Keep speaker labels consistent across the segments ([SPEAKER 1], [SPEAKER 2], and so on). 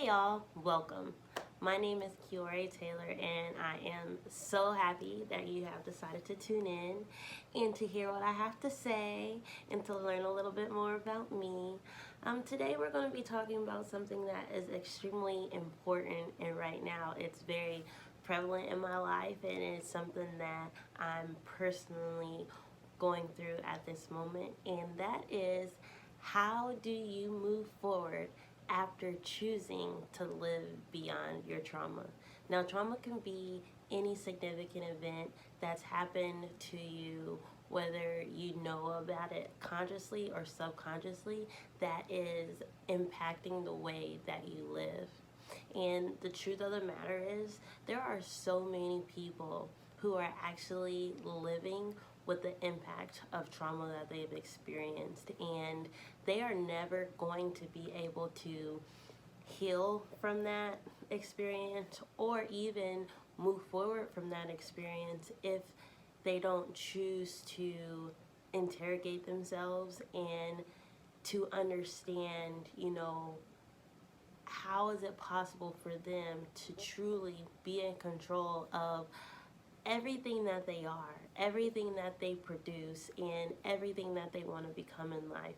[SPEAKER 1] Hey y'all, welcome. My name is Ciore Taylor, and I am so happy that you have decided to tune in and to hear what I have to say and to learn a little bit more about me. Today, we're going to be talking about something that is extremely important, and right now, it's very prevalent in my life, and it's something that I'm personally going through at this moment, and that is how do you move forward after choosing to live beyond your trauma? Now, trauma can be any significant event that's happened to you, whether you know about it consciously or subconsciously, that is impacting the way that you live. And the truth of the matter is, there are so many people who are actually living with the impact of trauma that they've experienced, and they are never going to be able to heal from that experience or even move forward from that experience if they don't choose to interrogate themselves and to understand, how is it possible for them to truly be in control of everything that they are, everything that they produce, and everything that they want to become in life.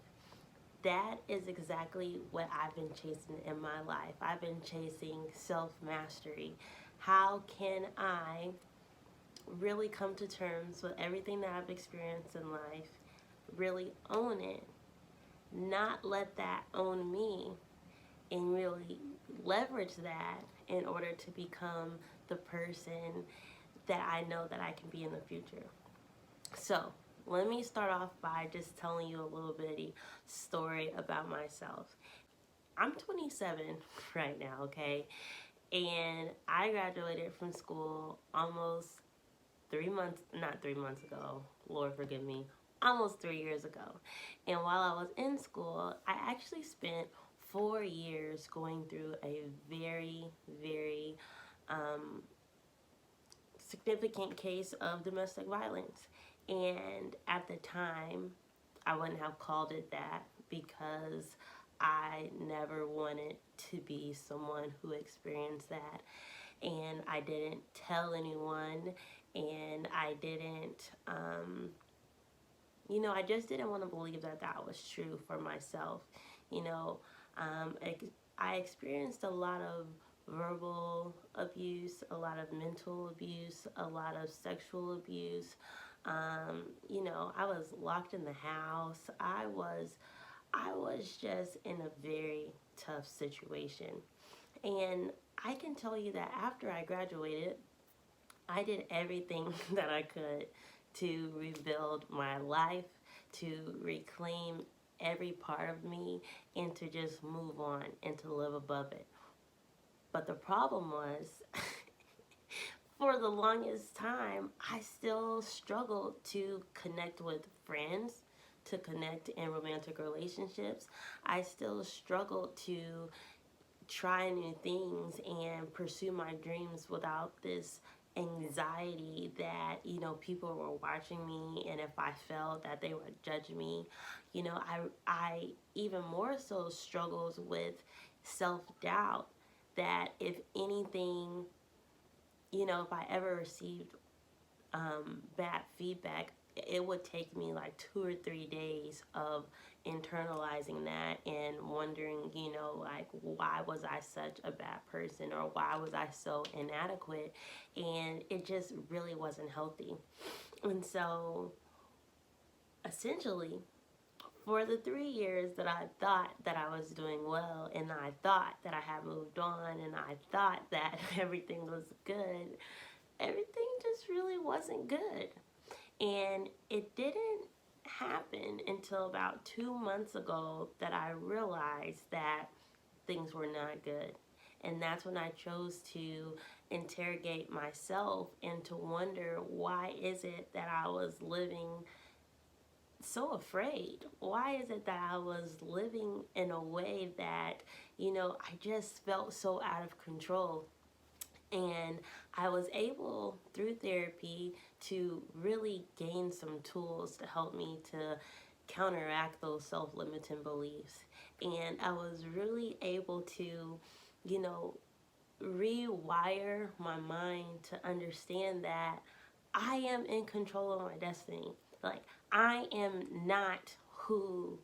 [SPEAKER 1] That is exactly what I've been chasing in my life. I've been chasing self-mastery. How can I really come to terms with everything that I've experienced in life, really own it, not let that own me, and really leverage that in order to become the person that I know that I can be in the future. So, let me start off by just telling you a little bitty story about myself. I'm 27 right now, okay? And I graduated from school almost 3 months, not 3 months ago, Lord forgive me, almost 3 years ago. And while I was in school, I actually spent 4 years going through a very, very significant case of domestic violence. And at the time, I wouldn't have called it that because I never wanted to be someone who experienced that. And I didn't tell anyone, and I didn't, I just didn't want to believe that that was true for myself. You know, um, I experienced a lot of verbal abuse, a lot of mental abuse, a lot of sexual abuse. I was locked in the house. I was just in a very tough situation. And I can tell you that after I graduated, I did everything that I could to rebuild my life, to reclaim every part of me, and to just move on and to live above it. But the problem was, for the longest time, I still struggled to connect with friends, to connect in romantic relationships. I still struggled to try new things and pursue my dreams without this anxiety that people were watching me, and if I felt that they would judge me. I even more so struggles with self-doubt, that if anything, if I ever received bad feedback, it would take me like 2 or 3 days of internalizing that and wondering, like, why was I such a bad person, or why was I so inadequate? And it just really wasn't healthy. And so, essentially, for the 3 years that I thought that I was doing well, and I thought that I had moved on, and I thought that everything was good, everything just really wasn't good. And it didn't happen until about 2 months ago that I realized that things were not good. And that's when I chose to interrogate myself and to wonder, why is it that I was living so afraid? Why is it that I was living in a way that, I just felt so out of control? And I was able, through therapy, to really gain some tools to help me to counteract those self-limiting beliefs. And I was really able to you know, rewire my mind to understand that I am in control of my destiny. Like, I am not who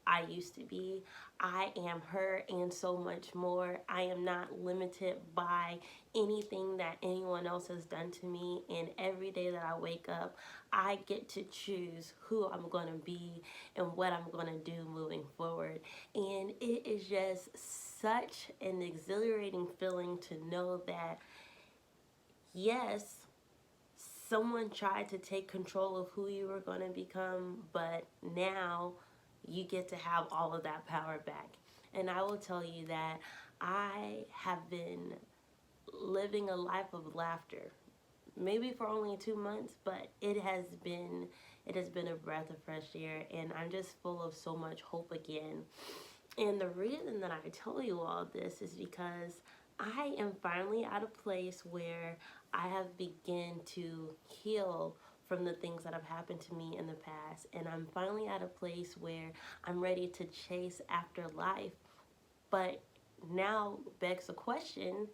[SPEAKER 1] I used to be. I am her and so much more. I am not limited by anything that anyone else has done to me. And every day that I wake up, I get to choose who I'm going to be and what I'm going to do moving forward. And it is just such an exhilarating feeling to know that, yes, someone tried to take control of who you were going to become, but now you get to have all of that power back. And I will tell you that I have been living a life of laughter, maybe for only 2 months, but it has been a breath of fresh air, and I'm just full of so much hope again. And the reason that I tell you all this is because I am finally at a place where I have begun to heal from the things that have happened to me in the past. And I'm finally at a place where I'm ready to chase after life. But now begs the question,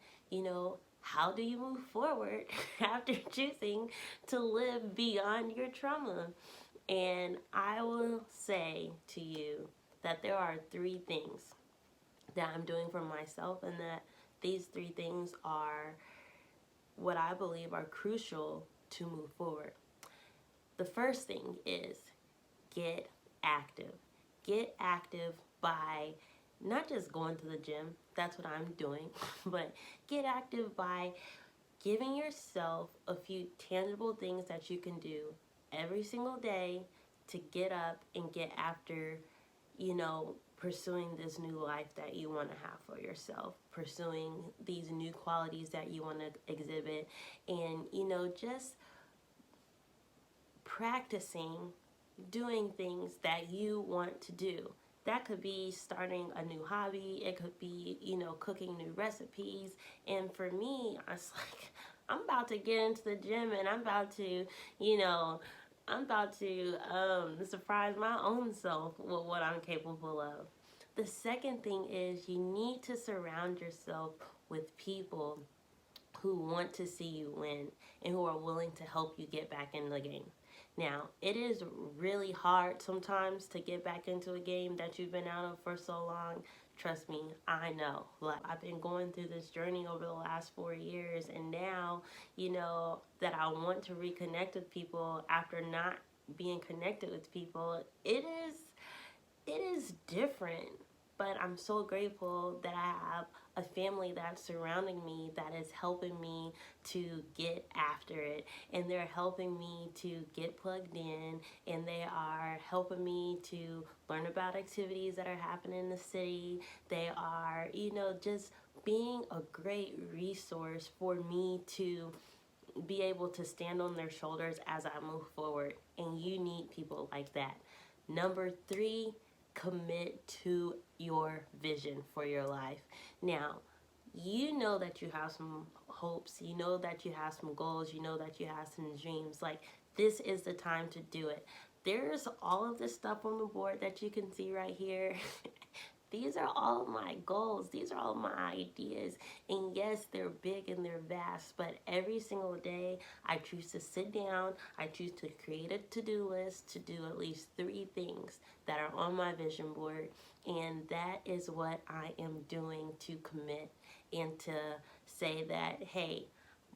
[SPEAKER 1] how do you move forward after choosing to live beyond your trauma? And I will say to you that there are 3 things that I'm doing for myself, and that these 3 things are what I believe are crucial to move forward. The first thing is get active. Get active by not just going to the gym, that's what I'm doing, but get active by giving yourself a few tangible things that you can do every single day to get up and get after, pursuing this new life that you want to have for yourself, pursuing these new qualities that you want to exhibit, and, just practicing doing things that you want to do. That could be starting a new hobby. It could be, cooking new recipes. And for me, I was like, I'm about to get into the gym, and I'm about to surprise my own self with what I'm capable of. The second thing is you need to surround yourself with people who want to see you win and who are willing to help you get back in the game. Now, it is really hard sometimes to get back into a game that you've been out of for so long. Trust me, I know. Like, I've been going through this journey over the last 4 years, and now, that I want to reconnect with people after not being connected with people, it is different. But I'm so grateful that I have a family that's surrounding me, that is helping me to get after it. And they're helping me to get plugged in. And they are helping me to learn about activities that are happening in the city. They are, just being a great resource for me to be able to stand on their shoulders as I move forward. And you need people like that. Number 3, commit to your vision for your life. Now, you know that you have some hopes, you know that you have some goals, you know that you have some dreams. Like, this is the time to do it. There's all of this stuff on the board that you can see right here. These are all my goals. These are all my ideas. And yes, they're big and they're vast, but every single day I choose to sit down. I choose to create a to-do list to do at least 3 things that are on my vision board. And that is what I am doing to commit and to say that, hey,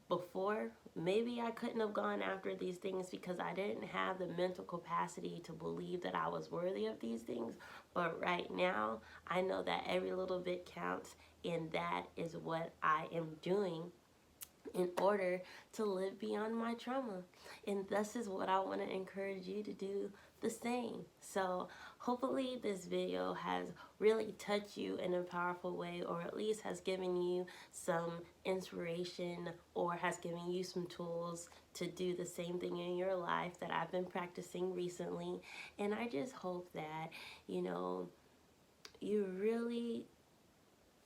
[SPEAKER 1] before, maybe I couldn't have gone after these things because I didn't have the mental capacity to believe that I was worthy of these things. But right now, I know that every little bit counts, and that is what I am doing in order to live beyond my trauma. And this is what I want to encourage you to do the same. So hopefully this video has really touched you in a powerful way, or at least has given you some inspiration, or has given you some tools to do the same thing in your life that I've been practicing recently. And I just hope that, you really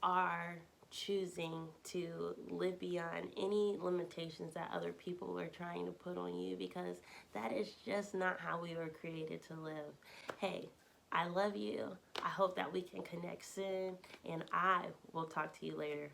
[SPEAKER 1] are choosing to live beyond any limitations that other people are trying to put on you, because that is just not how we were created to live. Hey, I love you. I hope that we can connect soon, and I will talk to you later.